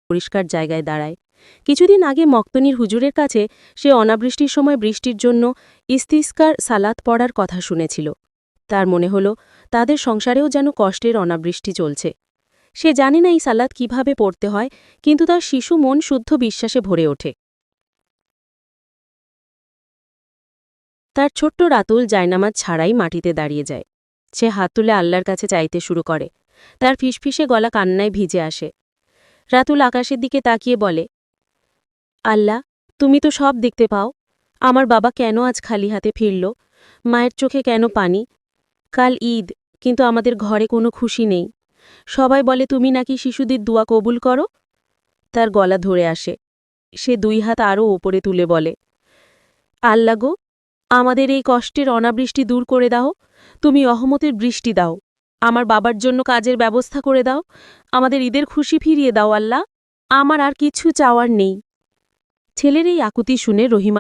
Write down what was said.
পরিষ্কার জায়গায় দাঁড়ায়। কিছুদিন আগে মক্তনির হুজুরের কাছে সে অনাবৃষ্টির সময় বৃষ্টির জন্য ইস্তিস্কার সালাত পড়ার কথা শুনেছিল। তার মনে হল তাদের সংসারেও যেন কষ্টের অনাবৃষ্টি চলছে। সে জানে না এই সালাত কিভাবে পড়তে হয়, কিন্তু তার শিশু মন শুদ্ধ বিশ্বাসে ভরে ওঠে। তার ছোট্ট রাতুল জায়নামাজ ছাড়াই মাটিতে দাঁড়িয়ে যায়। সে হাত তুলে আল্লাহর কাছে চাইতে শুরু করে। তার ফিসফিসে গলা কান্নায় ভিজে আসে। রাতুল আকাশের দিকে তাকিয়ে বলে, আল্লাহ, তুমি তো সব দেখতে পাও। আমার বাবা কেন আজ খালি হাতে ফিরল? মায়ের চোখে কেন পানি? কাল ঈদ, কিন্তু আমাদের ঘরে কোনো খুশি নেই। সবাই বলে তুমি নাকি শিশুদের দোয়া কবুল করো। তার গলা ধরে আসে। সে 2 হাত আরও ওপরে তুলে বলে, আল্লাহ গো, আমাদের এই কষ্টের অনাবৃষ্টি দূর করে দাও। তুমি রহমতের বৃষ্টি দাও। আমার বাবার জন্য কাজের ব্যবস্থা করে দাও। আমাদের ঈদের খুশি ফিরিয়ে দাও আল্লাহ। আমার আর কিছু চাওয়ার নেই। ছেলের এই আকুতি শুনে রহিমা